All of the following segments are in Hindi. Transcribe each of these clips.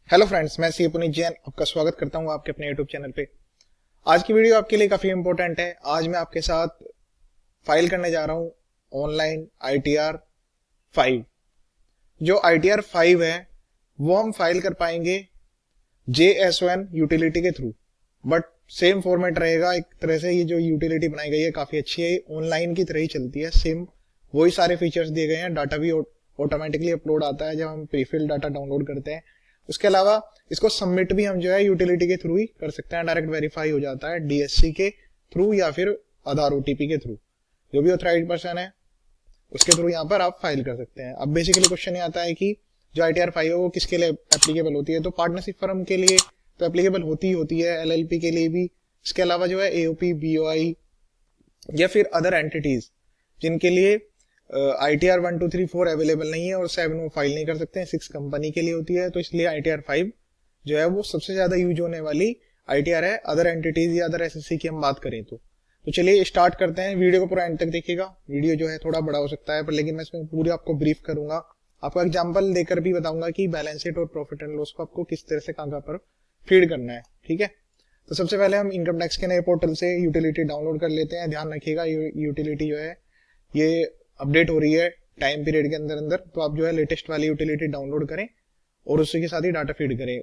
हेलो फ्रेंड्स, मैं सी पुनीत जैन आपका स्वागत करता हूं आपके अपने यूट्यूब चैनल पे। आज की वीडियो आपके लिए काफी इंपॉर्टेंट है। आज मैं आपके साथ फाइल करने जा रहा हूं ऑनलाइन ITR-5। जो ITR-5 है वो हम फाइल कर पाएंगे JS1 यूटिलिटी के थ्रू, बट सेम फॉर्मेट रहेगा। एक तरह से ये जो यूटिलिटी बनाई गई है काफी अच्छी है, ऑनलाइन की तरह ही चलती है, सेम वही सारे फीचर्स दिए गए हैं। डाटा भी ऑटोमेटिकली अपलोड आता है जब हम प्रीफिल डाटा डाउनलोड करते हैं। उसके अलावा इसको सबमिट भी हम जो है यूटिलिटी के थ्रू ही कर सकते हैं। डायरेक्ट वेरीफाई हो जाता है DSC के थ्रू या फिर आधार OTP के थ्रू, जो भी ऑथराइज्ड पर्सन है उसके थ्रू यहाँ पर आप फाइल कर सकते हैं। अब बेसिकली क्वेश्चन ये आता है कि जो ITR-5 है वो किसके लिए एप्लीकेबल होती है। तो पार्टनरशिप फर्म के लिए तो एप्लीकेबल होती है, LLP के लिए भी। इसके अलावा जो है AOP, BOI या फिर अदर एंटिटीज जिनके लिए ITR 1, 2, 3, 4 अवेलेबल नहीं है और 7 वो फाइल नहीं कर सकते हैं। 6 कंपनी के लिए होती है, तो इसलिए ITR-5 जो है वो सबसे ज्यादा यूज होने वाली ITR है। अदर एंटिटीज या अदर SSC की हम बात करें तो चलिए स्टार्ट करते हैं। वीडियो को पूरा एंड तक देखिएगा। वीडियो जो है थोड़ा बड़ा हो सकता है, पर लेकिन मैं इसमें पूरी आपको ब्रीफ करूंगा। आपको एग्जाम्पल देकर भी बताऊंगा कि बैलेंस शीट और प्रॉफिट एंड लॉस को आपको किस तरह से कहां पर फीड करना है। ठीक है, तो सबसे पहले हम इनकम टैक्स के नए पोर्टल से यूटिलिटी डाउनलोड कर लेते हैं। ध्यान रखिएगा यूटिलिटी जो है ये अपडेट हो रही है टाइम पीरियड के अंदर अंदर, तो आप जो है लेटेस्ट वाली यूटिलिटी डाउनलोड करें और उसी के साथ ही डाटा फीड करें।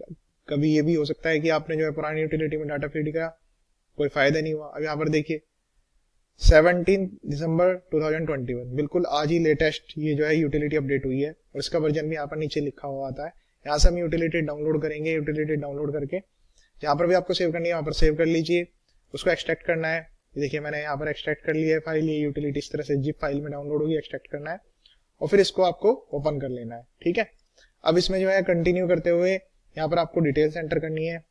कभी ये भी हो सकता है कि आपने जो है पुरानी यूटिलिटी में डाटा फीड किया, कोई फायदा नहीं हुआ। अब यहाँ पर देखिए 17 दिसंबर 2021, बिल्कुल आज ही लेटेस्ट ये जो है यूटिलिटी अपडेट हुई है और इसका वर्जन भी यहाँ पर नीचे लिखा हुआ आता है। यहाँ से हम यूटिलिटी डाउनलोड करेंगे। यूटिलिटी डाउनलोड करके जहाँ पर भी आपको सेव करनी है वहां पर सेव कर लीजिए। उसको एक्सट्रैक्ट करना है। देखिए मैंने यहाँ पर एक्सट्रैक्ट कर लिया है फाइल। ये यूटिलिटी इस तरह से जिप फाइल में डाउनलोड होगी, एक्सट्रैक्ट करना है और फिर इसको आपको ओपन कर लेना है। ठीक है, अब इसमें जो है कंटिन्यू करते हुए यहाँ पर आपको डिटेल्स एंटर करनी है।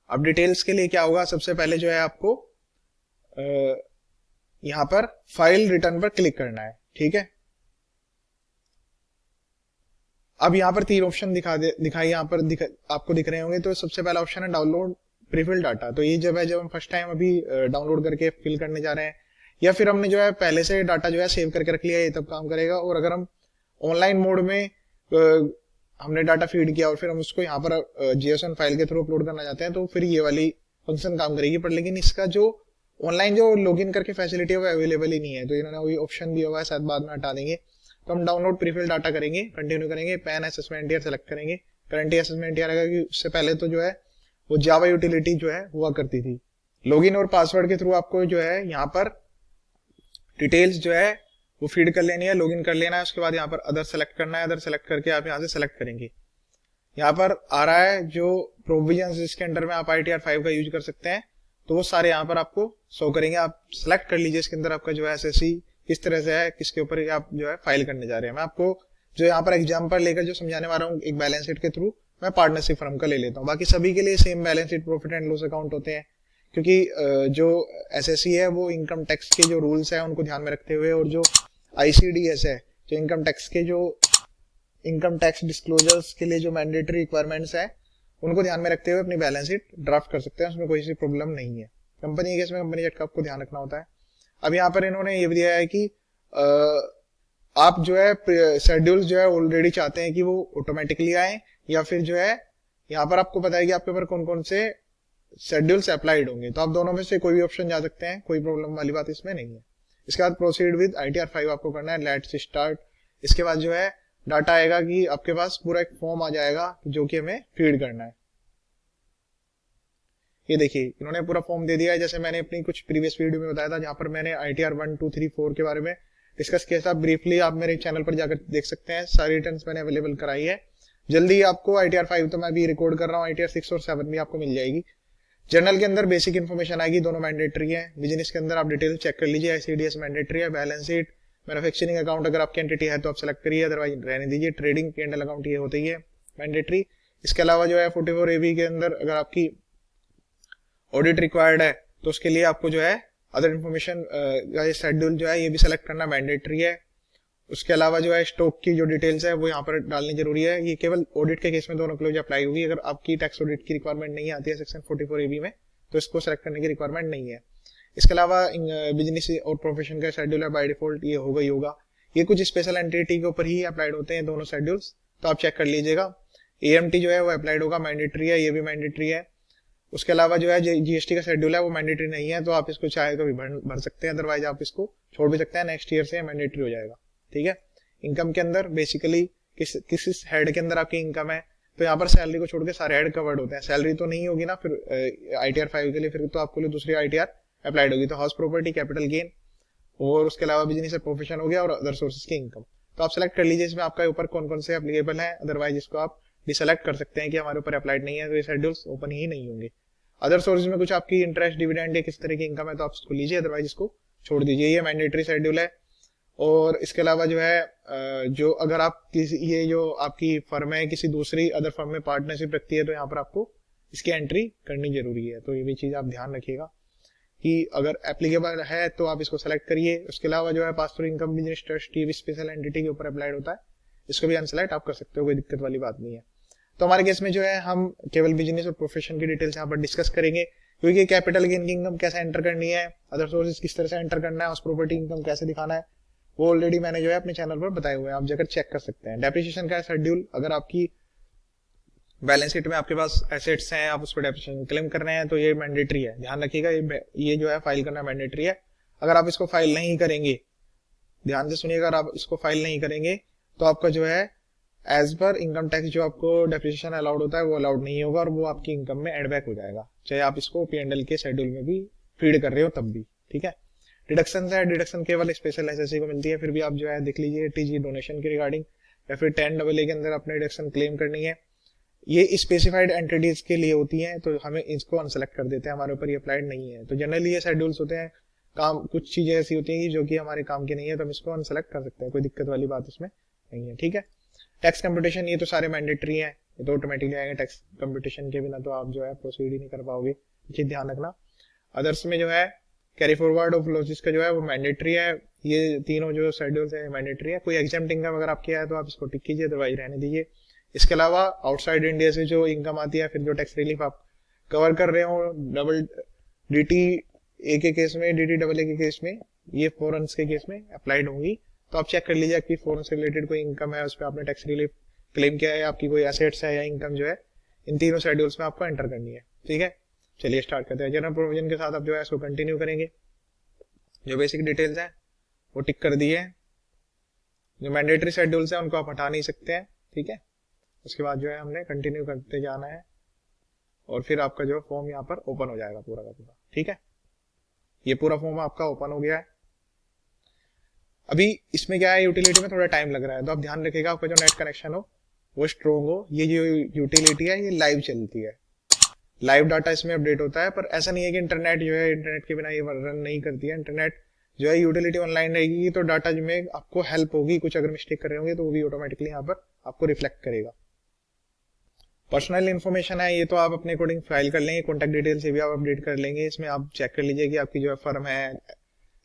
अब डिटेल्स के लिए क्या होगा, सबसे पहले जो है आपको यहाँ पर फाइल रिटर्न पर क्लिक करना है। ठीक है, अब यहाँ पर 3 ऑप्शन दिखाई यहाँ पर आपको दिख रहे होंगे। तो सबसे पहला ऑप्शन है डाउनलोड प्रीफिल डाटा। तो ये जब हम फर्स्ट टाइम अभी डाउनलोड करके फिल करने जा रहे हैं, या फिर हमने जो है पहले से डाटा जो है सेव करके रख लिया, ये तब काम करेगा। और अगर हम ऑनलाइन मोड में हमने डाटा फीड किया और फिर हम उसको यहाँ पर JSON फाइल के थ्रू अपलोड करना चाहते हैं, तो फिर ये वाली फंक्शन काम करेगी। पर लेकिन इसका जो ऑनलाइन जो लॉगिन करके फैसिलिटी है वो अवेलेबल ही नहीं है, तो इन्होंने वही ऑप्शन दिया हुआ है, शायद बाद में हटा देंगे। तो हम डाउनलोड प्रीफिल डाटा करेंगे, कंटिन्यू करेंगे, पैन असेसमेंट ईयर सेलेक्ट करेंगे। करंट असेसमेंट ईयर आएगा कि उससे पहले तो जो है वो जावा यूटिलिटी जो है हुआ करती थी। लॉगिन और पासवर्ड के थ्रू आपको जो है यहाँ पर डिटेल्स जो है वो फीड कर लेनी है, लॉगिन कर लेना है। उसके बाद यहाँ पर अदर सेलेक्ट करना है। अदर सेलेक्ट करके आप यहाँ से सेलेक्ट करेंगे। यहाँ पर आ रहा है जो प्रोविजंस जिसके अंडर में आप ITR-5 का यूज कर सकते हैं, तो वो सारे यहाँ पर आपको शो करेंगे। आप सेलेक्ट कर लीजिए इसके अंदर आपका जो है SSC किस तरह से है, किसके ऊपर आप जो है फाइल करने जा रहे हैं। मैं आपको जो यहाँ पर एग्जाम्पल लेकर जो समझाने वाला हूँ एक बैलेंस शीट के थ्रू, मैं पार्टनरशिप फर्म का ले लेता हूँ। बाकी सभी के लिए same balance sheet profit and loss account होते हैं, क्योंकि जो SSC है वो इनकम टैक्स के जो रूल्स है उनको ध्यान में रखते हुए, और जो ICDS है जो इनकम टैक्स के जो इनकम टैक्स डिस्क्लोजर्स के लिए जो मैंडेटरी रिक्वायरमेंट्स है उनको ध्यान में रखते हुए अपनी बैलेंस शीट ड्राफ्ट कर सकते हैं। उसमें कोई सी प्रॉब्लम नहीं है। कंपनी के केस में कंपनी जेट का आपको ध्यान रखना होता है। अब यहाँ पर इन्होंने ये भी दिया है कि आप जो है शेड्यूल्स जो है ऑलरेडी चाहते हैं कि वो ऑटोमेटिकली आए, या फिर जो है यहाँ पर आपको पता है कि आपके ऊपर कौन कौन से शेड्यूल्स अप्लाइड होंगे, तो आप दोनों में से कोई भी ऑप्शन जा सकते हैं। कोई प्रॉब्लम वाली बात इसमें नहीं है। इसके बाद प्रोसीड विद ITR-5 आपको करना है। Let's start. इसके बाद जो है डाटा आएगा कि आपके पास पूरा एक फॉर्म आ जाएगा जो कि हमें फीड करना है। ये देखिए इन्होंने पूरा फॉर्म दे दिया है, जैसे मैंने अपनी कुछ प्रीवियस वीडियो में बताया था जहां पर मैंने ITR 1, 2, 3, 4 के बारे में डिस्कस किया था ब्रीफली। आप मेरे चैनल पर जाकर देख सकते हैं, सारी रिटर्न्स मैंने अवेलेबल कराई है। जल्दी आपको ITR-5 तो मैं भी रिकॉर्ड कर रहा हूँ, ITR-6 और 7 भी आपको मिल जाएगी। जर्नल के अंदर बेसिक इन्फॉर्मेशन आएगी, दोनों मैंडेटरी है। बिजनेस के अंदर आप डिटेल चेक कर लीजिए, ICDS मैंडेटरी है। बैलेंस शीट, मैन्युफैक्चरिंग अकाउंट अगर आपकी एंटिटी है तो आप सेलेक्ट करिए, अदरवाइज रहने दीजिए। ट्रेडिंग P&L अकाउंट ये होती है मैंडेटरी। इसके अलावा जो है 44AB के अंदर अगर आपकी ऑडिट रिक्वायर्ड है तो उसके लिए आपको जो है अदर इन्फॉर्मेशन का शेड्यूल जो है ये भी सेलेक्ट करना मैंडेटरी है। उसके अलावा जो है स्टॉक की जो डिटेल्स है वो यहाँ पर डालनी जरूरी है। ये केवल ऑडिट के केस में दोनों के लिए अप्लाई होगी। अगर आपकी टैक्स ऑडिट की रिक्वायरमेंट नहीं आती है सेक्शन 44AB में, तो इसको सेलेक्ट करने की रिक्वायरमेंट नहीं है। इसके अलावा बिजनेस और प्रोफेशन का शेड्यूल है, बाय डिफॉल्ट ये होगा ही होगा। ये कुछ स्पेशल एंटिटी के ऊपर ही अप्लाइड होते हैं दोनों शेड्यूल्स, तो आप चेक कर लीजिएगा। AMT जो है वो अप्लाइड होगा, मैंडेटरी है, ये भी मैंडेटरी है। उसके अलावा जो है GST का शेड्यूल है वो मैंडेटरी नहीं है, तो आप इसको चाहे तो भी भर सकते हैं, अदरवाइज आप इसको छोड़ भी सकते हैं, नेक्स्ट ईयर से मैंडेटरी हो जाएगा। ठीक है, इनकम के अंदर बेसिकली किस हेड के अंदर आपकी इनकम है, तो यहाँ पर सैलरी को छोड़ के सारे हेड कवर्ड होते हैं। सैलरी तो नहीं होगी ना फिर ITR 5 के लिए, फिर तो आपको लिए दूसरी ITR अप्लाइड होगी। तो हाउस प्रॉपर्टी, कैपिटल गेन, और उसके अलावा बिजनेस या प्रोफेशन हो गया, और अदर सोर्सेज की इनकम। तो आप सेलेक्ट कर लीजिए इसमें आपका ऊपर कौन कौन से एप्लीकेबल है, अदरवाइज इसको आप डिसेलेक्ट कर सकते हैं कि हमारे ऊपर अप्लाइड नहीं है, तो ये शेड्यूल्स ओपन ही नहीं होंगे। अदर सोर्सेज में कुछ आपकी इंटरेस्ट, डिविडेंड या किस तरह की इनकम है तो आप इसको लीजिए, अदरवाइज इसको छोड़ दीजिए। ये मैंडेटरी शेड्यूल है। और इसके अलावा जो है जो अगर आप किसी, ये जो आपकी फर्म है किसी दूसरी अदर फर्म में पार्टनरशिप रखती है, तो यहाँ पर आपको इसकी एंट्री करनी जरूरी है। तो ये भी चीज आप ध्यान रखिएगा कि अगर एप्लीकेबल है तो आप इसको सेलेक्ट करिए। उसके अलावा जो है pass through income, business trust, ये भी स्पेशल एंटिटी के ऊपर अप्लाइड होता है, इसको भी अनसेलेक्ट आप कर सकते हो, कोई दिक्कत वाली बात नहीं है। तो हमारे केस में जो है हम केवल बिजनेस और प्रोफेशन की डिटेल्स यहाँ पर डिस्कस करेंगे, क्योंकि कैपिटल गेन की इनकम कैसे एंटर करनी है, अदर सोर्सेज किस तरह से एंटर करना है, उस प्रॉपर्टी इनकम कैसे दिखाना है, वो ऑलरेडी मैंने जो है अपने चैनल पर बताए हुए हैं, आप जाकर चेक कर सकते हैं। डेप्रिसिएशन का शेड्यूल, अगर आपकी बैलेंस शीट में आपके पास एसेट्स हैं, आप उस पर डेप्रिसिएशन क्लेम कर रहे हैं, तो ये मैंडेटरी है, ध्यान रखिएगा। ये जो है फाइल करना मैंडेटरी है। अगर आप इसको फाइल नहीं करेंगे, ध्यान से सुनिएगा, अगर आप इसको फाइल नहीं करेंगे तो आपका जो है एज पर इनकम टैक्स जो आपको डेप्रिसिएशन अलाउड होता है वो अलाउड नहीं होगा, और वो आपकी इनकम में एड बैक हो जाएगा, चाहे आप इसको P&L के शेड्यूल में भी फीड कर रहे हो तब भी। ठीक है, डिडक्शन है, डिडक्शन केवल स्पेशल SSC को मिलती है, फिर भी आप जो है देख लीजिए TG डोनेशन के रिगार्डिंग, या फिर 10AA के अंदर अपने डिडक्शन क्लेम करनी है, ये स्पेसिफाइड एंटिटीज के लिए होती हैं, तो हमें इसको अनसेलेक्ट कर देते हैं, हमारे ऊपर ये अप्लाइड नहीं है। तो जनरली ये शेड्यूल्स होते हैं, काम कुछ चीजें ऐसी होती हैं जो कि हमारे काम की नहीं है, तो हम इसको अनसेलेक्ट कर सकते हैं, कोई दिक्कत वाली बात इसमें नहीं है। ठीक है, टैक्स कंप्यूटेशन, ये तो सारे मैंडेटरी हैं, ये तो ऑटोमेटिकली आएंगे, टैक्स कंप्यूटेशन के बिना तो आप जो है प्रोसीड ही नहीं कर पाओगे, चीज ध्यान रखना। अदर्स में जो है कैरी फॉरवर्ड ऑफ लॉसेस का जो है वो मैंडेटरी है, ये तीनों जो शेड्यूल्स है मैंडेटरी है। कोई एग्जाम्प्ट इनकम अगर आपकी है तो आप इसको टिक कीजिए, अदरवाइज रहने दीजिए। इसके अलावा आउटसाइड इंडिया से जो इनकम आती है, फिर जो टैक्स रिलीफ आप कवर कर रहे हो, डबल DTA के केस में, DTAA के केस में, ये फॉरेन के केस में अप्लाइड होंगी, तो आप चेक कर लीजिए कि फॉरेन से रिलेटेड कोई इनकम है, उस पर आपने टैक्स रिलीफ क्लेम किया है, आपकी कोई एसेट्स है या इनकम जो है, इन तीनों शेड्यूल्स में आपको एंटर करनी है। ठीक है, चलिए स्टार्ट करते हैं। जनरल प्रोविजन के साथ आप जो है इसको कंटिन्यू करेंगे, जो बेसिक डिटेल्स हैं वो टिक कर दिए, जो मैंडेटरी शेड्यूल्स हैं उनको आप हटा नहीं सकते हैं। ठीक है, उसके बाद जो है हमने कंटिन्यू करते जाना है, और फिर आपका जो फॉर्म यहाँ पर ओपन हो जाएगा पूरा का पूरा। ठीक है, ये पूरा फॉर्म आपका ओपन हो गया है। अभी इसमें क्या है, यूटिलिटी में थोड़ा टाइम लग रहा है, तो आप ध्यान रखिएगा आपका जो नेट कनेक्शन हो वो स्ट्रोंग हो। ये जो यूटिलिटी है ये लाइव चलती है, लाइव डाटा इसमें अपडेट होता है, पर ऐसा नहीं है कि इंटरनेट जो है इंटरनेट के बिना ये रन नहीं करती है। इंटरनेट जो है यूटिलिटी ऑनलाइन रहेगी तो डाटा में आपको हेल्प होगी, कुछ अगर मिस्टेक कर रहे होंगे तो वो भी ऑटोमेटिकली यहाँ पर आपको रिफ्लेक्ट करेगा। पर्सनल इन्फॉर्मेशन है, ये तो आप अपने अकॉर्डिंग फाइल कर लेंगे, कॉन्टैक्ट डिटेल्स ये भी आप अपडेट कर लेंगे। इसमें आप चेक कर लीजिए कि आपकी जो है फर्म है,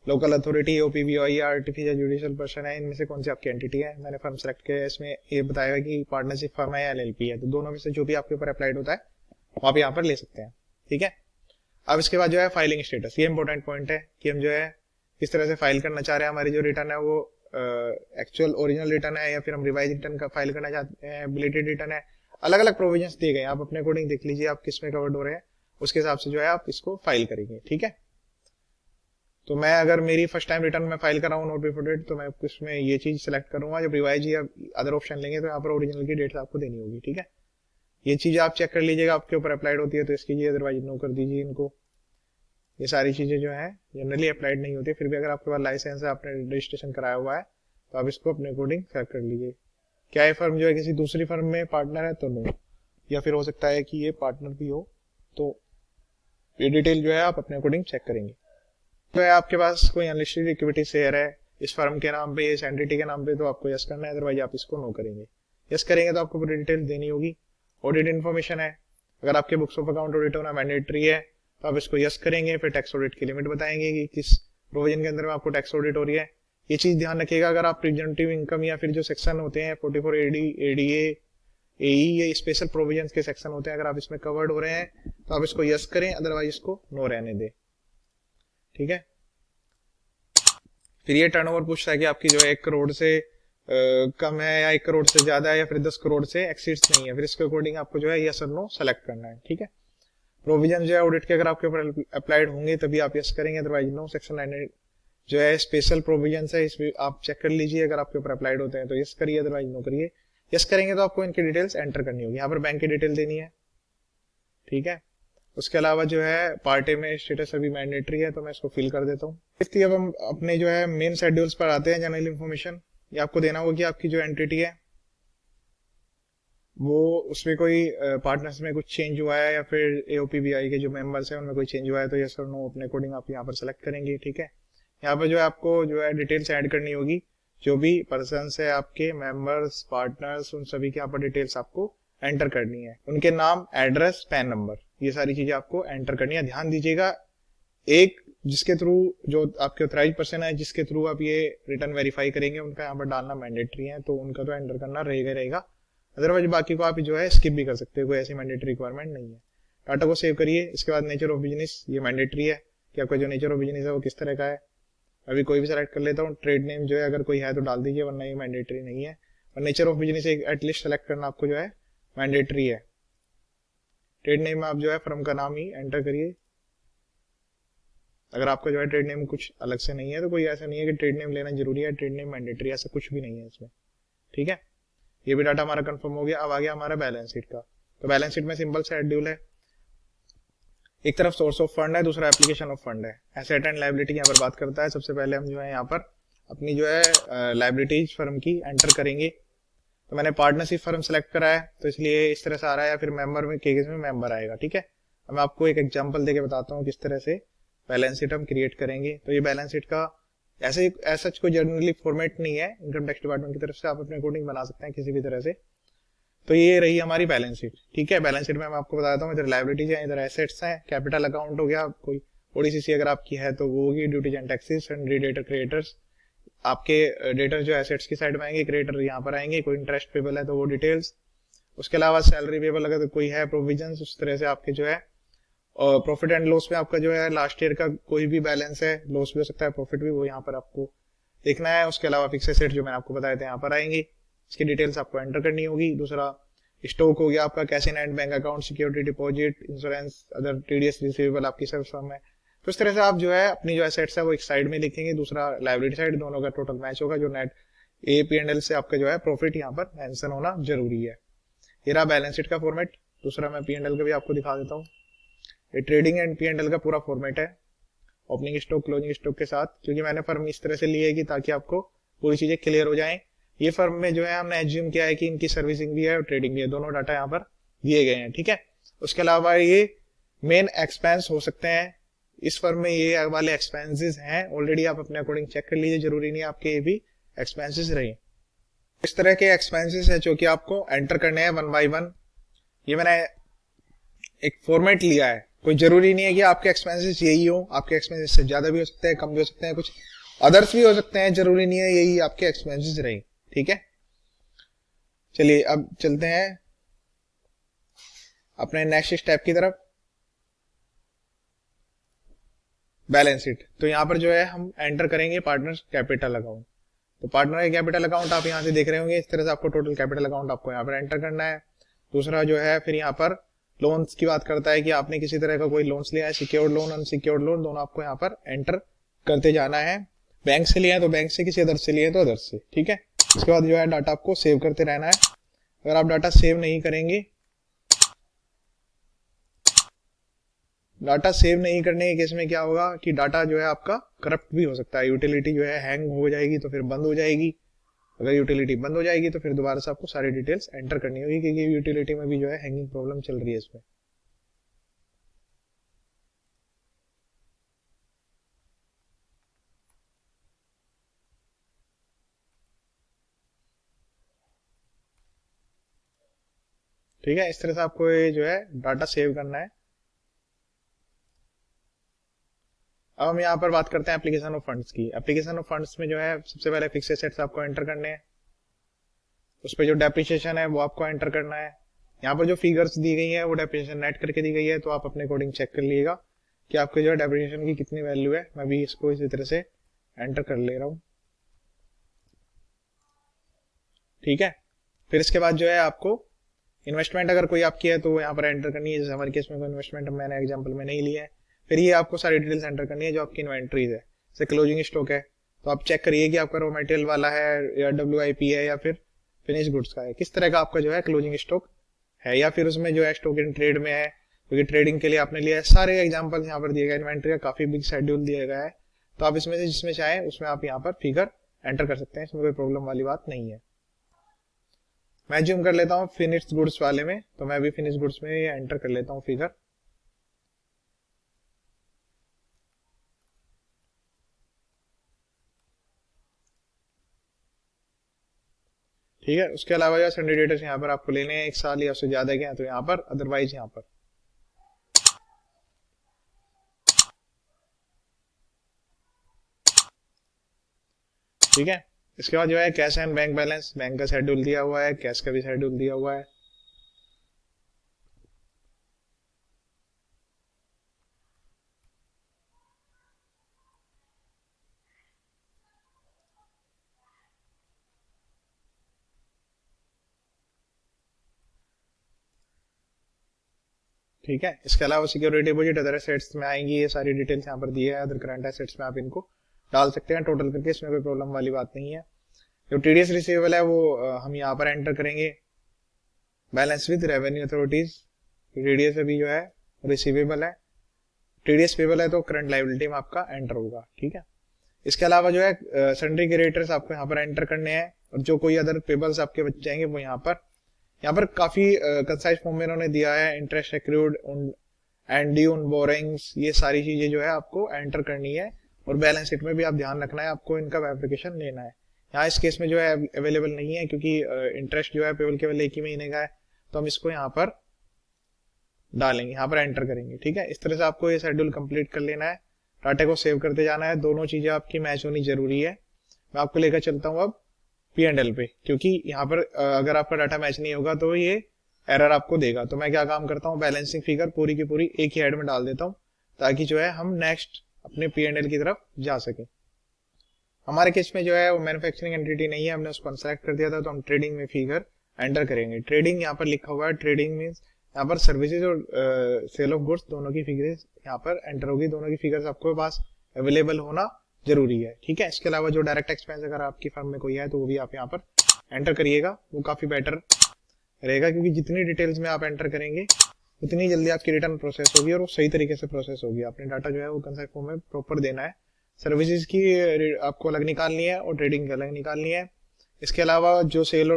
लोकल अथॉरिटी, OPBOI या आर्टिफिशियल जुडिशियल पर्सन है, इनमें से कौन सी आपकी एंटिटी है। मैंने फर्म सेलेक्ट किया है, इसमें ये बताया कि पार्टनरशिप फर्म है या LLP है, तो दोनों में से जो भी आपके ऊपर अप्लाइड होता है वो आप यहाँ पर ले सकते हैं। ठीक है, अब इसके बाद जो है फाइलिंग स्टेटस, ये इंपॉर्टेंट पॉइंट है कि हम जो है किस तरह से फाइल करना चाह रहे हैं। हमारी जो रिटर्न है वो एक्चुअल ओरिजिनल रिटर्न है, या फिर हम रिवाइज रिटर्न का फाइल करना चाहते हैं, बिलेटेड रिटर्न है, अलग अलग प्रोविजंस दिए गए, आप अपने अकॉर्डिंग देख लीजिए आप किस में कवर्ड हो रहे हैं, उसके हिसाब से जो है आप इसको फाइल करेंगे। ठीक है, तो मैं अगर मेरी फर्स्ट टाइम रिटर्न में फाइल कर रहा हूँ नॉट बिफोर डेट, तो मैं इसमें ये चीज सेलेक्ट करूंगा। जब रिवाइज या अदर ऑप्शन लेंगे तो यहाँ पर ओरिजिनल की डेट आपको देनी होगी। ठीक है, ये चीज आप चेक कर लीजिएगा, आपके ऊपर अप्लाइड होती है तो इसकी अदरवाइज नो कर दीजिए इनको। ये सारी चीजें जो है जनरली अप्लाइड नहीं होती, फिर भी अगर आपके पास लाइसेंस है, आपने रजिस्ट्रेशन कराया हुआ है, तो आप इसको अपने अकॉर्डिंग सेलेक्ट कर लीजिए। क्या ये फर्म जो है किसी दूसरी फर्म में पार्टनर है तो नो, या फिर हो सकता है कि ये पार्टनर भी हो, तो ये डिटेल जो है आप अपने अकॉर्डिंग चेक करेंगे। तो आपके पास कोई अनलिस्टेड इक्विटी शेयर है इस फर्म के नाम पे, इस एंटिटी के नाम पे, तो आपको यस करना है, अदरवाइज आप इसको नो करेंगे। यस करेंगे तो आपको पूरी डिटेल देनी होगी। ऑडिट इन्फॉर्मेशन है, अगर आपके बुक्स ऑफ अकाउंट ऑडिट होना मैंडेटरी है तो आप इसको यस करेंगे, फिर टैक्स ऑडिट की लिमिट बताएंगे कि किस प्रोविजन के अंदर में आपको टैक्स ऑडिट हो रही है। ये चीज ध्यान रखिएगा, अगर आप प्रेजेंटिव इनकम या फिर जो सेक्शन होते हैं 44 AD, ADA, AE, ये स्पेशल प्रोविजन के सेक्शन होते हैं, अगर आप इसमें कवर्ड हो रहे हैं तो आप इसको यस करें, अदरवाइज इसको नो रहने दें। ठीक है, फिर ये टर्नओवर पूछता है कि आपकी जो है 1 करोड़ से कम है या 1 करोड़ से ज्यादा है या फिर 10 करोड़ से एक्सीड्स नहीं है, फिर इसके अकॉर्डिंग आपको जो है यस और नो सेलेक्ट करना है। ठीक है, प्रोविजन जो है ऑडिट के अगर आपके ऊपर अप्लाइड होंगे तभी आप यस करेंगे, अदरवाइज नो। सेक्शन 9 जो है स्पेशल प्रोविजन है, इसमें आप चेक कर लीजिए, अगर आपके ऊपर अप्लाइड होते हैं तो यस करिए, अदरवाइज नो करिए। यस करेंगे तो आपको इनकी डिटेल्स एंटर करनी होगी, यहाँ पर बैंक की डिटेल देनी है। ठीक है, उसके अलावा जो है पार्ट ए में स्टेटस अभी मैंडेटरी है तो मैं इसको फिल कर देता हूँ। इसलिए अब हम अपने जो है मेन शेड्यूल्स पर आते हैं। जनरल इन्फॉर्मेशन, ये आपको देना होगा कि आपकी जो एंटिटी है वो उसमें कोई पार्टनर्स में कुछ चेंज हुआ है या फिर एओपीबीआई के जो मेंबर्स हैं उनमें कोई चेंज हुआ है तो यस और नो अपने अकॉर्डिंग आप यहाँ पर सेलेक्ट करेंगे। ठीक है, यहाँ पर जो है आपको जो है डिटेल्स ऐड करनी होगी, जो भी पर्सन्स है आपके मेंबर्स पार्टनर्स उन सभी के यहाँ पर डिटेल्स आपको एंटर करनी है, उनके नाम एड्रेस पैन नंबर, ये सारी चीजें आपको एंटर करनी है। ध्यान दीजिएगा, एक जिसके थ्रू जो आपके ऑथराइज पर्सन है जिसके थ्रू आप ये रिटर्न वेरीफाई करेंगे उनका यहाँ पर डालना मैंडेटरी है, तो उनका तो एंटर करना रहेगा। अदरवाइज बाकी को आप जो है स्किप भी कर सकते हो, कोई ऐसी मैंडेटरी रिक्वायरमेंट नहीं है। डाटा को सेव करिए। इसके बाद नेचर ऑफ बिजनेस, ये मैंडेटरी है कि आपका जो नेचर ऑफ बिजनेस है वो किस तरह का है। अभी कोई भी सेलेक्ट कर लेता हूँ, ट्रेड नेम जो है अगर कोई है तो डाल दीजिए, वरना ये मैंडेटरी नहीं है। और nature of business at least select करना आपको जो है मैंडेटरी है। ट्रेड नेम में आप जो है फर्म का नाम ही एंटर करिए। अगर आपका जो है ट्रेड नेम कुछ अलग से नहीं है तो कोई ऐसा नहीं है कि ट्रेड नेम लेना जरूरी है, ट्रेड नेम मैंडेटरी, ऐसा कुछ भी नहीं है इसमें। ठीक है, ये भी डाटा हमारा कंफर्म हो गया। अब आ गया हमारा बैलेंस शीट का। तो बैलेंस शीट में सिंपल सा शेड्यूल है, एक तरफ सोर्स ऑफ फंड है, दूसरा एप्लीकेशन ऑफ फंड है। एसेट एंड लायबिलिटी यहाँ पर बात करता है। सबसे पहले हम जो है यहाँ पर अपनी जो है लायबिलिटीज फर्म की एंटर करेंगे। तो मैंने पार्टनरशिप फर्म सेलेक्ट करा है तो इसलिए इस तरह से आ रहा है, या फिर मेंबर में केस में मेंबर आएगा। ठीक है, अब मैं आपको एक एग्जांपल देके बताता हूँ किस तरह से बैलेंस शीट हम क्रिएट करेंगे। तो ये बैलेंस शीट का ऐसा कोई जनरली फॉर्मेट नहीं है, इनकम टैक्स डिपार्टमेंट की तरफ से आप अपने अकॉर्डिंग बना सकते हैं किसी भी तरह से। तो ये रही हमारी बैलेंस शीट। ठीक है, बैलेंस शीट में मैं आपको बताता हूँ, इधर लायबिलिटीज है, इधर एसेट्स हैं, कैपिटल अकाउंट हो गया, कोई ओडीसीसी अगर आपकी है तो वो होगी, duties and taxes, sundry debtor creators. आपके डेटर जो एसेट्स की साइड में आएंगे, क्रिएटर यहाँ पर आएंगे, कोई इंटरेस्ट पेबल है तो वो डिटेल्स। उसके अलावा सैलरी पेबल अगर तो कोई है प्रोविजन, उस तरह से आपके जो है। और प्रॉफिट एंड लॉस में आपका जो है लास्ट ईयर का कोई भी बैलेंस है, लॉस भी हो सकता है प्रॉफिट भी, वो यहाँ पर आपको देखना है। उसके अलावा फिक्स एसेट जो मैंने आपको बताए थे यहाँ पर आएंगे, इसकी डिटेल्स आपको एंटर करनी होगी। दूसरा स्टॉक हो गया आपका, cash in hand, bank account, security deposit, insurance, other TDS receivable आपकी सब फर्म है। तो इस तरह से आप जो है अपनी जो एसेट्स है वो एक साइड में लिखेंगे, दूसरा लायबिलिटी साइड, दोनों का टोटल मैच होगा। जो नेट APL से आपका जो है प्रॉफिट यहाँ पर मेंशन होना जरूरी है। ये रहा बैलेंस शीट का फॉर्मेट। दूसरा मैं P&L का भी आपको दिखा देता हूँ। ये ट्रेडिंग एंड P&L का पूरा फॉर्मेट है, ओपनिंग स्टॉक क्लोजिंग स्टॉक के साथ, क्योंकि मैंने फर्म इस तरह से ली है कि ताकि आपको पूरी चीजें क्लियर हो जाएं। ये फर्म में जो है हमने एज्यूम किया है कि इनकी सर्विसिंग भी है और ट्रेडिंग भी है, दोनों डाटा यहाँ पर दिए गए हैं। ठीक है, उसके अलावा ये मेन एक्सपेंस हो सकते हैं, इस फर्म में ये वाले एक्सपेंसेस हैं ऑलरेडी, आप अपने अकॉर्डिंग चेक कर लीजिए, जरूरी नहीं आपके ये भी एक्सपेंसेस रहे। इस तरह के एक्सपेंसेस है जो कि आपको एंटर करने हैं 1 by 1। ये मैंने एक फॉर्मेट लिया है, कोई जरूरी नहीं है कि आपके एक्सपेंसेस यही हो, आपके एक्सपेंसेस से ज्यादा भी हो सकते हैं, कम भी हो सकते हैं, कुछ अदर्स भी हो सकते हैं, जरूरी नहीं है यही आपके एक्सपेंसेस रहे। ठीक है, चलिए अब चलते हैं अपने नेक्स्ट स्टेप की तरफ, बैलेंस शीट। तो यहाँ पर जो है हम एंटर करेंगे पार्टनर कैपिटल अकाउंट। तो पार्टनर कैपिटल अकाउंट आप यहाँ से देख रहे होंगे, इस तरह से आपको टोटल कैपिटल अकाउंट आपको यहाँ पर एंटर करना है। दूसरा जो है फिर यहाँ पर लोन्स की बात करता है कि आपने किसी तरह का कोई लोन्स लिया है, सिक्योर्ड लोन अनसिक्योर्ड लोन दोनों आपको यहाँ पर एंटर करते जाना है। बैंक से लिया है तो बैंक से, किसी अदर से लिए तो अदर से। ठीक है, इसके बाद जो है डाटा आपको सेव करते रहना है। अगर आप डाटा सेव नहीं करेंगे, डाटा सेव नहीं करने के केस में क्या होगा कि डाटा जो है आपका करप्ट भी हो सकता है, यूटिलिटी जो है हैंग हो जाएगी तो फिर बंद हो जाएगी। अगर यूटिलिटी बंद हो जाएगी तो फिर दोबारा से आपको सारी डिटेल्स एंटर करनी होगी, क्योंकि यूटिलिटी में भी जो है हैंगिंग प्रॉब्लम चल रही है इसमें। ठीक है, इस तरह से आपको ये जो है डाटा सेव करना है। अब हम यहाँ पर बात करते हैं एप्लीकेशन ऑफ फंड्स की। एप्लीकेशन ऑफ फंड्स में जो है सबसे पहले फिक्स एसेट्स आपको एंटर करने हैं, उस पर जो डेप्रिसिएशन है वो आपको एंटर करना है। यहाँ पर जो फिगर्स दी गई है वो डेप्रिसिएशन नेट करके दी गई है, तो आप अपने अकॉर्डिंग चेक कर लीजिएगा कि आपके जो है डेप्रिसिएशन की कितनी वैल्यू है। मैं भी इसको इसी तरह से एंटर कर ले रहा हूँ। ठीक है। फिर इसके बाद जो है आपको इन्वेस्टमेंट अगर कोई आपकी है तो यहाँ पर एंटर करनी है। जैसे हमारे केस में कोई इन्वेस्टमेंट मैंने एग्जांपल में नहीं लिया है। फिर ये आपको सारी डिटेल्स एंटर करनी है जो आपकी इन्वेंट्रीज है। जैसे क्लोजिंग स्टॉक है तो आप चेक करिए कि आपका रॉ मटेरियल वाला है या WIP है या फिर फिनिश गुड्स का है, किस तरह का आपका जो है क्लोजिंग स्टॉक है, या फिर उसमें जो है स्टॉक इन ट्रेड में है क्योंकि ट्रेडिंग के लिए आपने लिया है। सारे एग्जांपल्स यहाँ पर दिए गए, इन्वेंट्री का काफी बिग शेड्यूल दिया गया है, तो आप इसमें से जिसमें चाहें उसमें आप यहाँ पर फिगर एंटर कर सकते हैं, इसमें कोई प्रॉब्लम वाली बात नहीं है। मैं जूम कर लेता हूँ फिनिश्ड गुड्स वाले में, तो मैं भी फिनिश्ड गुड्स में एंटर कर लेता हूँ फिगर। ठीक है। उसके अलावा जो सन्डे डेटर्स यहाँ पर आपको लेने हैं 1 साल या उससे ज्यादा के हैं तो यहाँ पर, अदरवाइज यहाँ पर। ठीक है। इसके बाद जो है cash and bank balance, bank का शेड्यूल दिया हुआ है, कैश का भी शेड्यूल दिया हुआ है। ठीक है। इसके अलावा सिक्योरिटी डिपॉजिट अदर एसेट्स में आएंगी, ये सारी डिटेल्स यहाँ पर दी है। अदर करंट एसेट्स में आप इनको डाल सकते हैं टोटल करके, इसमें कोई प्रॉब्लम वाली बात नहीं है। जो TDS रिसीवेबल है वो हम यहाँ पर एंटर करेंगे। Balance with revenue authorities, TDS अभी जो है रिसीवेबल है, TDS पेबल है तो करंट लायबिलिटी में आपका एंटर होगा। ठीक है। इसके अलावा जो है सन्ड्री क्रेडिटर्स आपको यहाँ पर एंटर करने हैं, और जो कोई अदर पेबल्स आपके बच जाएंगे वो यहाँ पर काफी कंसाइज फॉर्म में इन्होंने दिया है। Interest accrued and due on borings, ये सारी चीजें जो है आपको एंटर करनी है, और बैलेंस शीट में भी आप ध्यान रखना है, आपको इनका वेरिफिकेशन लेना है। यहाँ इस केस में जो है अवेलेबल नहीं है क्योंकि इंटरेस्ट जो है पेबल केवल 1 ही महीने का है, तो हम इसको यहाँ पर डालेंगे, यहाँ पर एंटर करेंगे। ठीक है। इस तरह से आपको ये शेड्यूल कंप्लीट कर लेना है, डाटा को सेव करते जाना है, दोनों चीजें आपकी मैच होनी जरूरी है। मैं आपको लेकर चलता हूँ अब P&L पे, क्योंकि यहाँ पर अगर आपका डाटा मैच नहीं होगा तो ये एरर आपको देगा। तो मैं क्या काम करता हूँ, बैलेंसिंग फिगर पूरी की पूरी एक ही हेड में डाल देता हूँ ताकि जो है हम नेक्स्ट अपने P&L की तरफ जा सके। हमारे केस में जो है वो मैन्युफैक्चरिंग एंटिटी नहीं है, हमने उसको अनसेलेक्ट कर दिया था, तो हम ट्रेडिंग में फिगर एंटर करेंगे। ट्रेडिंग यहाँ पर लिखा हुआ है, ट्रेडिंग मीन्स यहाँ पर सर्विसेज और सेल ऑफ गुड्स दोनों की फिगर्स यहाँ पर एंटर होगी, दोनों की फिगर्स आपके पास अवेलेबल होना जरूरी है। ठीक है। इसके अलावा जो डायरेक्ट एक्सपेंस अगर आपकी फर्म में कोई है तो वो भी आप यहाँ पर एंटर करिएगा, वो काफी बेटर रहेगा, क्योंकि जितनी डिटेल्स में आप एंटर करेंगे उतनी जल्दी आपकी रिटर्न प्रोसेस होगी और वो सही तरीके से प्रोसेस होगी। आपने डाटा जो है वो कंसाइज फॉर्म में प्रॉपर देना है। सर्विसेज की आपको अलग निकालनी है और ट्रेडिंग की अलग निकालनी है। इसके अलावा जो सेल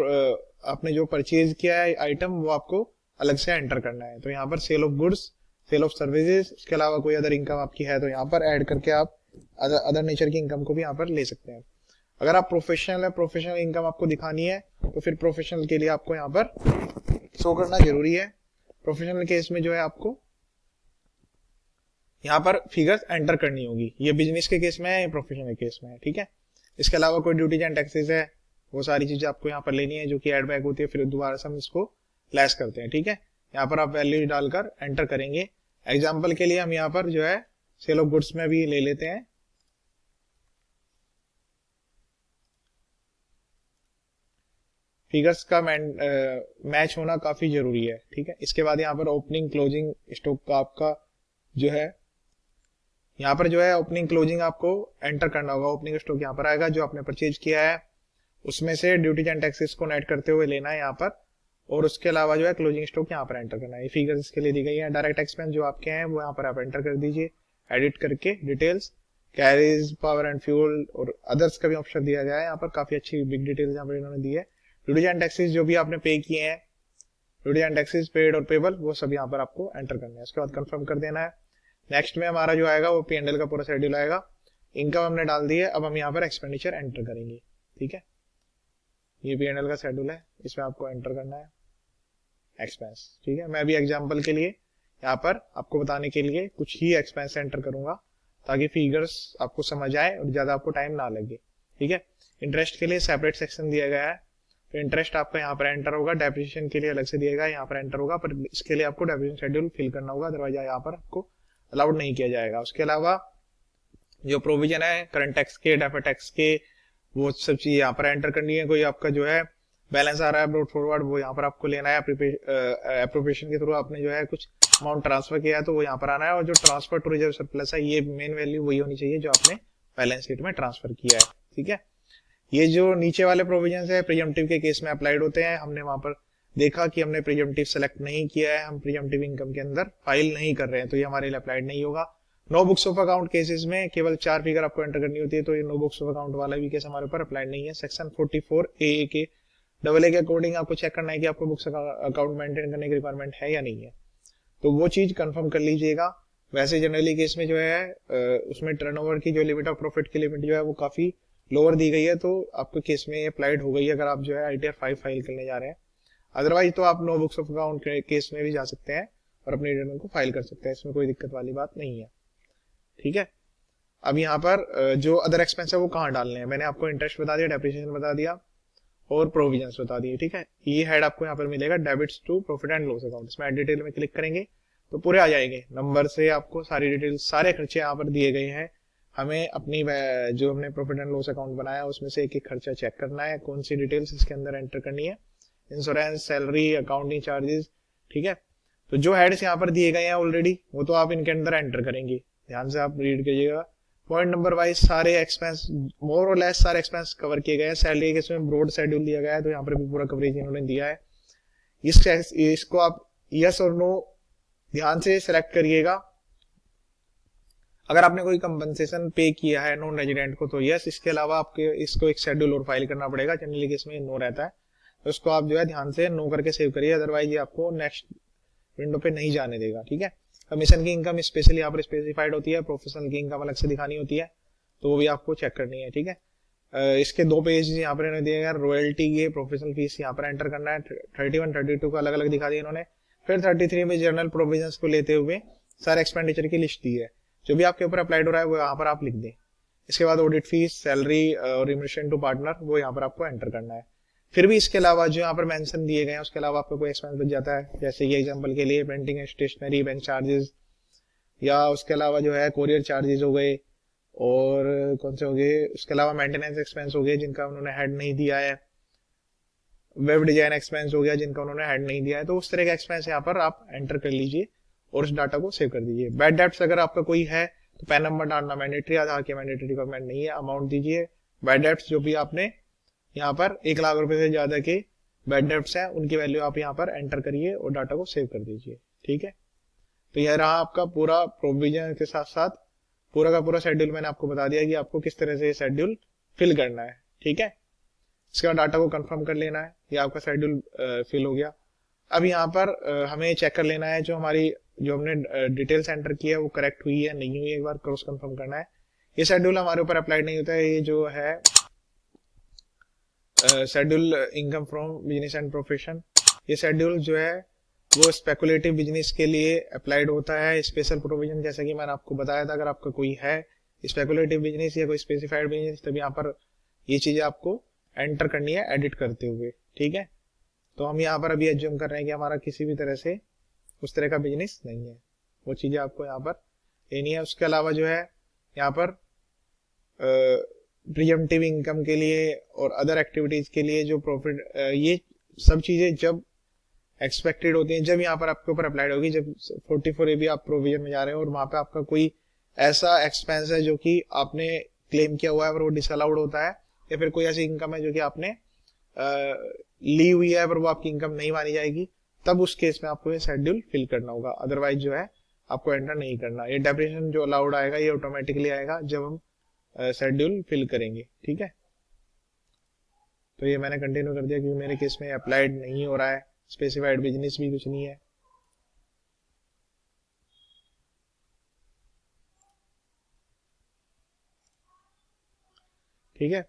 आपने जो परचेज किया है आइटम वो आपको अलग से एंटर करना है। तो यहाँ पर sale of goods, sale of services, इसके अलावा कोई अदर इनकम आपकी है तो यहाँ पर ऐड करके आप अदर नेचर की इनकम को भी यहाँ पर ले सकते हैं। अगर आप प्रोफेशनल है, प्रोफेशनल इनकम आपको दिखानी है तो फिर प्रोफेशनल के लिए आपको यहाँ पर शो करना जरूरी है। प्रोफेशनल केस में जो है आपको यहाँ पर फिगर्स एंटर करनी होगी। ये बिजनेस के केस में है, प्रोफेशनल केस में है। ठीक है। इसके अलावा कोई ड्यूटीज एंड टैक्सेस है, वो सारी चीजें आपको यहाँ पर लेनी है जो कि एड बैक होती है, फिर दोबारा से हम इसको लेस करते हैं। ठीक है। यहाँ पर आप वैल्यू डालकर एंटर करेंगे। एग्जाम्पल के लिए हम यहाँ पर जो है सेल ऑफ गुड्स में भी ले लेते हैं। फिगर्स का मैच होना काफी जरूरी है। ठीक है। इसके बाद यहाँ पर ओपनिंग क्लोजिंग स्टॉक का आपका जो है यहाँ पर जो है ओपनिंग क्लोजिंग आपको एंटर करना होगा। ओपनिंग स्टॉक यहाँ पर आएगा जो आपने परचेज किया है, उसमें से ड्यूटीज एंड टैक्सेस को नेट करते हुए लेना है यहाँ पर, और उसके अलावा जो है क्लोजिंग स्टॉक यहाँ पर एंटर करना है। ये फिगर्स इसके लिए दी गई है। डायरेक्ट एक्सपेंस जो आपके हैं वो यहाँ पर आप एंटर कर दीजिए, एडिट करके details, carries, power and fuel और अदर्स का भी ऑप्शन दिया गया है। यहाँ पर काफी अच्छी बिग डिटेल्स यहाँ पर इन्होंने दी है। ड्यूटीज एंड टैक्सेस जो भी आपने पे किए हैं, ड्यूटीज एंड टैक्सेस पेड और पेबल, वो सब यहाँ पर आपको एंटर करना है। उसके बाद कंफर्म कर देना है। नेक्स्ट में हमारा जो आएगा वो P&L का पूरा शेड्यूल आएगा। इनकम हमने डाल दी है, अब हम यहाँ पर एक्सपेंडिचर एंटर करेंगे। ठीक है। ये P&L का शेड्यूल है, इसमें आपको एंटर करना है एक्सपेंस। ठीक है। मैं अभी एग्जांपल के लिए यहाँ पर आपको बताने के लिए कुछ ही एक्सपेंस एंटर करूंगा ताकि फिगर्स आपको समझ आए और ज्यादा आपको टाइम ना लगे। ठीक है। इंटरेस्ट के लिए सेपरेट सेक्शन दिया गया है, तो इंटरेस्ट आपका यहाँ पर एंटर होगा। डेप्रिसिएशन के लिए अलग से दिएगा, यहाँ पर एंटर होगा, पर इसके लिए आपको डेप्रिसिएशन शेड्यूल फिल करना होगा, अदरवाइज यहाँ पर आपको अलाउड नहीं किया जाएगा। उसके अलावा जो प्रोविजन है करंट टैक्स के, डेफर्ड टैक्स के, वो सब चीज यहाँ पर एंटर करनी है। कोई आपका जो है बैलेंस आ रहा है ब्रॉट फॉरवर्ड, वो यहाँ पर आपको लेना है। एप्रोप्रिएशन के थ्रू आपने जो है कुछ अमाउंट ट्रांसफर किया है तो वो यहाँ पर आना है, और जो ट्रांसफर टू रिजर्व सरप्लस है ये मेन वैल्यू वही होनी चाहिए जो आपने बैलेंस शीट में ट्रांसफर किया है। ठीक है, ये जो नीचे वाले प्रोविजन है प्रीएम्प्टिव के केस में अप्लाइड होते हैं। हमने वहां पर देखा कि हमने प्रीएम्प्टिव सेलेक्ट नहीं किया है, हम प्रीएम्प्टिव इनकम के अंदर फाइल नहीं कर रहे हैं, तो ये हमारे लिए अप्लाइड नहीं होगा। No books of account cases में केवल 4 फिगर आपको एंटर करनी होती है, तो ये नो बुक्स ऑफ अकाउंट वाला भी केस हमारे ऊपर अप्लाइड नहीं है। सेक्शन 44 AA के AA के अकॉर्डिंग आपको चेक करना है कि आपको बुक्स अकाउंट मेंटेन करने की रिक्वायरमेंट है या नहीं है, तो वो चीज कंफर्म कर लीजिएगा। वैसे जनरली केस में जो है उसमें टर्नओवर की जो लिमिट ऑफ प्रॉफिट की लिमिट जो है वो काफी लोअर दी गई है, तो आपके केस में अप्लाइड हो गई है अगर आप जो है ITR 5 फाइल करने जा रहे हैं। अदरवाइज तो आप नो बुक्स ऑफ अकाउंट के केस में भी जा सकते हैं और अपनी रिटर्न को फाइल कर सकते हैं, इसमें कोई दिक्कत वाली बात नहीं है। ठीक है, अब यहाँ पर जो अदर एक्सपेंस है वो कहाँ डालने हैं, मैंने आपको इंटरेस्ट बता दिया, डेप्रिसिएशन बता दिया और प्रोविजंस बता दिए। ठीक है, ये हेड आपको यहाँ पर मिलेगा debits to profit and loss account. इसमें डिटेल में क्लिक करेंगे तो पूरे आ जाएंगे नंबर से, आपको सारी डिटेल सारे खर्चे यहाँ पर दिए गए हैं। हमें अपनी जो हमने प्रॉफिट एंड लॉस अकाउंट बनाया उसमें से एक एक खर्चा चेक करना है, कौन सी डिटेल्स इसके अंदर एंटर करनी है, इंश्योरेंस, सैलरी, अकाउंटिंग चार्जेस। ठीक है, तो जो हेड्स यहाँ पर दिए गए हैं ऑलरेडी वो तो आप इनके अंदर एंटर करेंगे, ध्यान से आप रीड कीजिएगा। पॉइंट नंबर वाइज सारे एक्सपेंस मोर और लेस सारे एक्सपेंस कवर किए गए हैं। सैलरी के इसमें ब्रॉड शेड्यूल दिया गया है, तो यहाँ पर भी पूरा कवरेज इन्होंने दिया है। इसको आप यस और नो ध्यान से सिलेक्ट करिएगा। अगर आपने कोई कंपनसेशन पे किया है नॉन रेजिडेंट को तो यस, इसके अलावा आपके इसको एक शेड्यूल और फाइल करना पड़ेगा, जनरली केस में नो रहता है, तो उसको आप जो है ध्यान से नो करके सेव करिए, अदरवाइज ये आपको नेक्स्ट विंडो पे नहीं जाने देगा। ठीक है, कमीशन की इनकम स्पेशली यहाँ पर स्पेसिफाइड होती है, प्रोफेशनल की इनकम अलग से दिखानी होती है, तो वो भी आपको चेक करनी है। ठीक है, इसके 2 पेज यहाँ पर इन्होंने दिए गए, रॉयल्टी ये प्रोफेशनल फीस यहाँ पर एंटर करना है, 31 32 को अलग अलग दिखा दिया इन्होंने। फिर 33 में जर्नल प्रोविजंस को लेते हुए सारे एक्सपेंडिचर की लिस्ट दी है, जो भी आपके ऊपर अप्लाइड हो रहा है वो यहाँ पर आप लिख दें। इसके बाद ऑडिट फीस, सैलरी और रिम्यूनरेशन टू पार्टनर वो यहाँ पर आपको एंटर करना है। फिर भी इसके अलावा जो यहाँ पर मेंशन दिए गए हैं उसके अलावा आपको कोई एक्सपेंस बच जाता है, जैसे ये एग्जांपल के लिए printing and stationery, bank charges, या उसके अलावा जो है कोरियर चार्जेस हो गए, और कौन से हो गए, उसके अलावा मेंटेनेंस एक्सपेंस हो गए जिनका उन्होंने हेड नहीं दिया है, वेब डिजाइन एक्सपेंस हो गया जिनका उन्होंने हेड नहीं दिया है, तो उस तरह का एक्सपेंस यहाँ पर आप एंटर कर लीजिए और उस डाटा को सेव कर दीजिए। बैड डेब्ट्स अगर आपका कोई है तो पैन नंबर डालना मैंडेटरी, आधार की मैंडेटरी रिक्वायरमेंट नहीं है, अमाउंट दीजिए। बैड डेब्ट्स जो भी आपने यहाँ पर 1 लाख रुपए से ज्यादा के बैड डेब्ट्स हैं उनकी वैल्यू आप यहाँ पर एंटर करिए और डाटा को सेव कर दीजिए। ठीक है, तो यह रहा आपका पूरा प्रोविजन के साथ साथ पूरा का पूरा शेड्यूल। मैंने आपको बता दिया कि आपको किस तरह से ये शेड्यूल फिल करना है। ठीक है, इसके बाद डाटा को कंफर्म कर लेना है, ये आपका शेड्यूल फिल हो गया। अब यहाँ पर हमें चेक कर लेना है जो हमने डिटेल्स एंटर की है वो करेक्ट हुई है नहीं हुई, एक बार क्रॉस कंफर्म करना है। ये शेड्यूल हमारे ऊपर अप्लाइड नहीं होता है, ये जो है schedule income from business and profession, ये शेड्यूल जो है वो स्पेकुलेटिव बिजनेस के लिए अप्लाइड होता है। स्पेशल प्रोविजन जैसा कि मैंने आपको बताया था, अगर आपका कोई है स्पेकुलेटिव बिजनेस या कोई स्पेसिफाइड बिजनेस तभी यहाँ पर ये चीजें आपको एंटर करनी है एडिट करते हुए। ठीक है, तो हम यहाँ पर अभी एज्यूम कर रहे हैं कि हमारा किसी भी तरह से उस तरह का बिजनेस नहीं है, वो चीजें आपको यहाँ पर लेनी है। उसके अलावा जो है यहाँ पर प्रीएम्प्टिव इनकम के लिए और अदर एक्टिविटीज के लिए जो प्रॉफिट, ये सब चीजें जब एक्सपेक्टेड होती हैं, जब यहाँ पर आपके ऊपर अप्लाइड होगी, जब 44AB आप प्रोविजन में जा रहे हो और वहां पे आपका कोई ऐसा एक्सपेंस है जो कि आपने क्लेम किया हुआ है और वो डिसअलाउड होता है, या फिर कोई ऐसी इनकम है जो कि आपने ली हुई है पर वो आपकी इनकम नहीं मानी जाएगी, तब उस केस में आपको ये शेड्यूल फिल करना होगा, अदरवाइज जो है आपको एंटर नहीं करना। ये डेप्रिसिएशन जो अलाउड आएगा ये ऑटोमेटिकली आएगा जब हम शेड्यूल फिल करेंगे। ठीक है, तो ये मैंने कंटिन्यू कर दिया क्योंकि मेरे केस में अप्लाइड नहीं हो रहा है, स्पेसिफाइड बिजनेस भी कुछ नहीं है। ठीक है,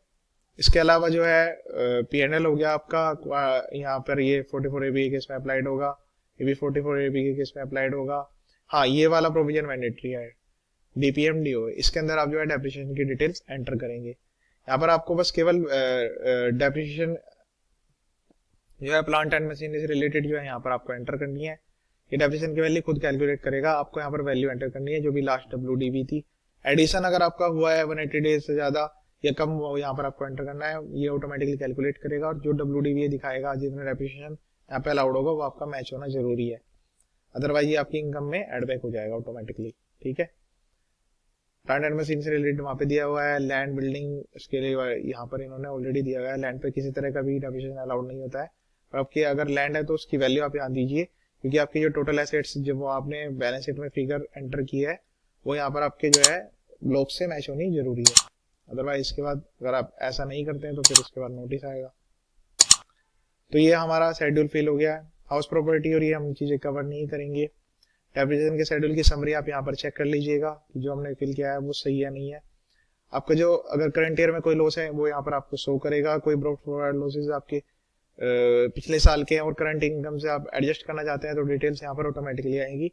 इसके अलावा जो है P&L हो गया आपका, यहाँ पर ये 44AB के केस में अप्लाइड होगा, ये भी 44AB के केस में अप्लाइड होगा। हाँ, ये वाला प्रोविजन मैंडेटरी है, DPM DO, इसके अंदर आप जो है डेप्रिसिएशन की डिटेल्स एंटर करेंगे। यहाँ पर आपको बस केवल डेप्रिसिएशन जो है प्लांट एंड मशीनरी से रिलेटेड जो है यहाँ पर आपको एंटर करनी है। ये डेप्रिसिएशन की वैल्यू खुद कैलकुलेट करेगा, आपको यहाँ पर वैल्यू एंटर करनी है जो भी लास्ट WDV थी। एडिशन अगर आपका हुआ है 180 डेज से ज्यादा या कम वो यहाँ पर आपको एंटर करना है, ये ऑटोमेटिकली कैलकुलेट करेगा और जो WDV दिखाएगा जितने रेपिटेशन यहाँ पे अलाउड होगा वो आपका मैच होना जरूरी है, अदरवाइज ये आपकी इनकम में एड बैक हो जाएगा ऑटोमेटिकली। ठीक है, प्लांट एंड मशीन से रिलेटेड वहाँ पे दिया हुआ है। लैंड बिल्डिंग इसके लिए यहाँ पर इन्होंने ऑलरेडी दिया हुआ है, लैंड पे किसी तरह का भी रेपिटेशन अलाउड नहीं होता है। और आपकी अगर लैंड है तो उसकी वैल्यू आप यहाँ दीजिए, क्योंकि आपकी जो टोटल एसेट्स जो वो आपने बैलेंस शीट में फिगर एंटर किया है वो यहाँ पर आपके जो है ब्लॉक से मैच होनी जरूरी है, अदरवाइज इसके बाद अगर आप ऐसा नहीं करते हैं तो फिर उसके बाद नोटिस आएगा। तो ये हमारा शेड्यूल फिल हो गया। हाउस प्रॉपर्टी और ये हम चीजें कवर नहीं करेंगे। डेप्रिसिएशन के शेड्यूल की समरी आप यहाँ पर चेक कर लीजिएगा कि जो हमने फिल किया है वो सही है नहीं है। आपका जो अगर करंट ईयर में कोई लॉस है वो यहाँ पर आपको शो करेगा। कोई ब्रॉड फॉरवर्ड लॉसेज आपके पिछले साल के और करंट इनकम से आप एडजस्ट करना चाहते हैं तो डिटेल्स यहाँ पर ऑटोमेटिकली आएंगी।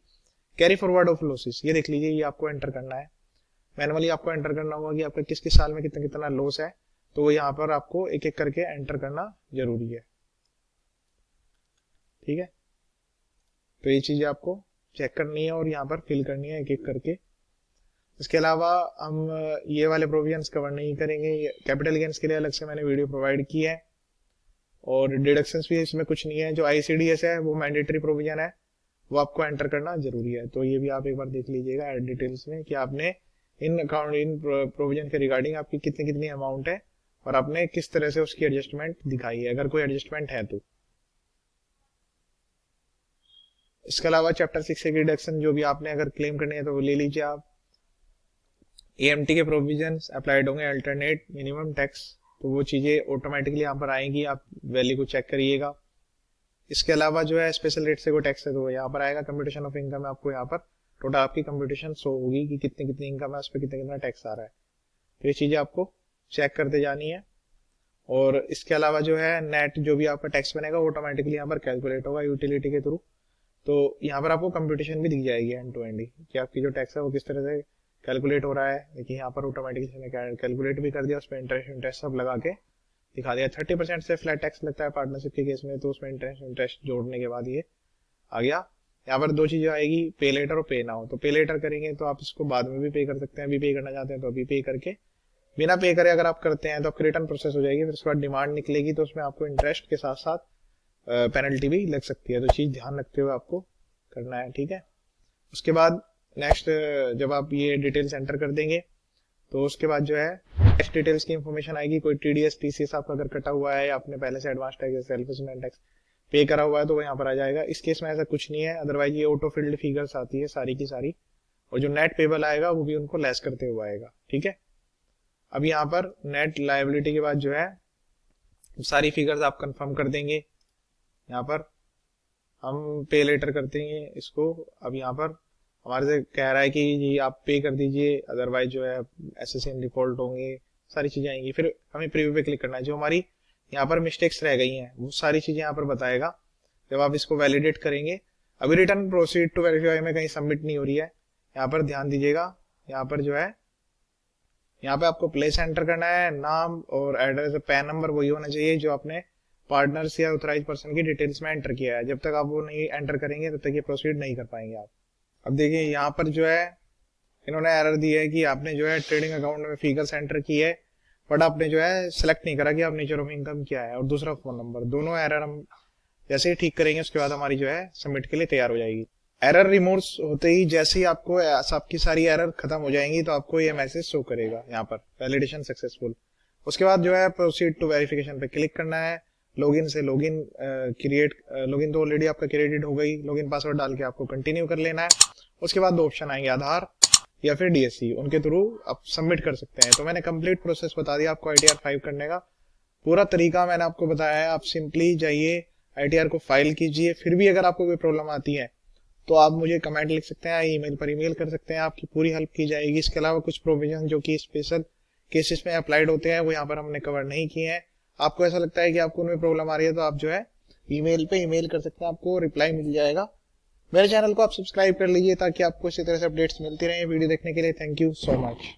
कैरी फॉरवर्ड ऑफ लॉसेस ये देख लीजिए, ये आपको एंटर करना है, मैनुअली आपको एंटर करना होगा कि आपका किस किस साल में कितना कितना लॉस है, तो यहाँ पर आपको एक एक करके एंटर करना जरूरी है। ठीक है, तो ये चीजें आपको चेक करनी है और यहाँ पर फिल करनी है एक एक करके। इसके अलावा हम ये वाले प्रोविजंस कवर नहीं करेंगे। कैपिटल गेन्स के लिए अलग से मैंने वीडियो प्रोवाइड की है और डिडक्शंस भी इसमें कुछ नहीं है। जो ICDS है वो मैंडेटरी प्रोविजन है, वो आपको एंटर करना जरूरी है। तो ये भी आप एक बार देख लीजिएगा एड डिटेल्स में कि आपने इन अकाउंट इन प्रोविजन के रिगार्डिंग आपकी कितनी कितनी अमाउंट है और आपने किस तरह से उसकी एडजस्टमेंट दिखाई है, अगर कोई एडजस्टमेंट है तो। इसके अलावा चैप्टर 6 की डिडक्शन जो भी आपने अगर क्लेम करनी है तो वो ले लीजिए आप। AMT के प्रोविजंस अप्लाइड होंगे, अल्टरनेट मिनिमम टैक्स, तो वो चीजें ऑटोमेटिकली यहाँ पर आएंगी, आप वैल्यू को चेक करिएगा। इसके अलावा जो है स्पेशल रेट से कोई टैक्स है तो वो यहाँ पर आएगा। कंप्यूटेशन ऑफ इनकम आपको यहाँ पर टोटल आपकी कंप्यूटेशन शो होगी कि कितनी कितनी इनकम है, उस पर कितना कितना टैक्स आ रहा है। तो ये चीजें आपको चेक करते जानी है। और इसके अलावा जो है नेट जो भी आपका टैक्स बनेगा ऑटोमेटिकली यहाँ पर कैलकुलेट होगा यूटिलिटी के थ्रू। तो यहाँ पर आपको कंप्यूटेशन भी दिख जाएगी एंड टू एंड ही कि आपकी जो टैक्स है वो किस तरह से कैलकुलेट हो रहा है। देखिए यहाँ पर ऑटोमेटिकली कैलकुलेट भी कर दिया, उस पर इंटरेस्ट सब लगा के दिखा दिया। 30% से फ्लैट टैक्स लगता है पार्टनरशिप के केस में, तो उसमें इंटरेस्ट जोड़ने के बाद ये आ गया। यहाँ पर दो चीजें आएगी, पे लेटर और पे नाउ। तो पे लेटर करेंगे तो आप इसको बाद में भी पे कर सकते हैं, अभी पे करना चाहते हैं तो अभी पे करके, बिना पे करे अगर आप करते हैं तो आपकी रिटर्न प्रोसेस हो जाएगी, फिर उसके बाद डिमांड निकलेगी तो उसमें आपको इंटरेस्ट के साथ साथ पेनल्टी भी लग सकती है। तो चीज ध्यान रखते हुए आपको करना है। ठीक है, उसके बाद नेक्स्ट जब आप ये डिटेल्स एंटर कर देंगे तो उसके बाद जो है नेक्स्ट डिटेल्स की इंफॉर्मेशन आएगी। कोई TDS TCS आपका अगर कटा हुआ है, आपने पहले से advance tax self assessment tax पे करा हुआ है तो वो यहाँ पर आ जाएगा। इस केस में ऐसा कुछ नहीं है, अदरवाइज ये ऑटो फिल्ड फिगर्स आती है सारी की सारी, और जो नेट पेबल आएगा वो भी उनको लेस करते हुए आएगा। ठीक है, अब यहाँ पर नेट लायबिलिटी के बाद जो है सारी फिगर्स आप कंफर्म कर देंगे। यहाँ पर हम पे लेटर करते हैं इसको। अब यहाँ पर हमारे से कह रहा है कि जी आप पे कर दीजिए, अदरवाइज जो है SSN डिफॉल्ट होंगे, सारी चीजें आएंगी। फिर हमें प्रीव्यू पे क्लिक करना है। जो हमारी यहाँ पर मिस्टेक्स रह गई हैं वो सारी चीजें यहाँ पर बताएगा जब आप इसको वैलिडेट करेंगे। अभी रिटर्न प्रोसीड टू वेरीफाई में कहीं सबमिट नहीं हो रही है, यहाँ पर ध्यान दीजिएगा। यहाँ पर जो है यहाँ पे आपको प्लेस एंटर करना है, नाम और एड्रेस, पैन नंबर वही होना चाहिए जो आपने पार्टनर्स या ऑथराइज पर्सन की डिटेल्स में एंटर किया है। जब तक आप वो नहीं एंटर करेंगे तब तक ये प्रोसीड नहीं कर पाएंगे आप। अब देखिए यहाँ पर जो है इन्होंने एरर दी है कि आपने जो है ट्रेडिंग अकाउंट में फिगर्स एंटर की है बट आपने जो है सिलेक्ट नहीं करा कि आप नेचर ऑफ इनकम क्या है और दूसरा फोन नंबर। दोनों एरर हम जैसे ही ठीक करेंगे उसके बाद हमारी जो है सबमिट के लिए तैयार हो जाएगी। एरर रिमूव्स होते ही जैसे ही आपको आपकी सारी एरर खत्म हो जाएंगी तो आपको ये मैसेज शो करेगा यहाँ पर वैलिडेशन सक्सेसफुल। उसके बाद जो है प्रोसीड टू वेरिफिकेशन पे क्लिक करना है। लॉगिन से लॉगिन क्रिएट, लॉगिन तो ऑलरेडी आपका क्रिएटेड हो गई, लॉगिन पासवर्ड डाल के आपको कंटिन्यू कर लेना है। उसके बाद दो ऑप्शन आएंगे, आधार या फिर DSC, उनके थ्रू आप सबमिट कर सकते हैं। तो मैंने कंप्लीट प्रोसेस बता दिया आपको ITR 5 करने का, पूरा तरीका मैंने आपको बताया है। आप सिंपली जाइए ITR को फाइल कीजिए। फिर भी अगर आपको कोई प्रॉब्लम आती है तो आप मुझे कमेंट लिख सकते हैं, ईमेल पर ईमेल कर सकते हैं, आपकी पूरी हेल्प की जाएगी। इसके अलावा कुछ प्रोविजन जो कि स्पेशल केसेस में अप्लाइड होते हैं वो यहाँ पर हमने कवर नहीं किए हैं। आपको ऐसा लगता है कि आपको उनमें प्रॉब्लम आ रही है तो आप जो है ईमेल पे ईमेल कर सकते हैं, आपको रिप्लाई मिल जाएगा। मेरे चैनल को आप सब्सक्राइब कर लीजिए ताकि आपको इसी तरह से अपडेट्स मिलती रहे। वीडियो देखने के लिए थैंक यू सो मच।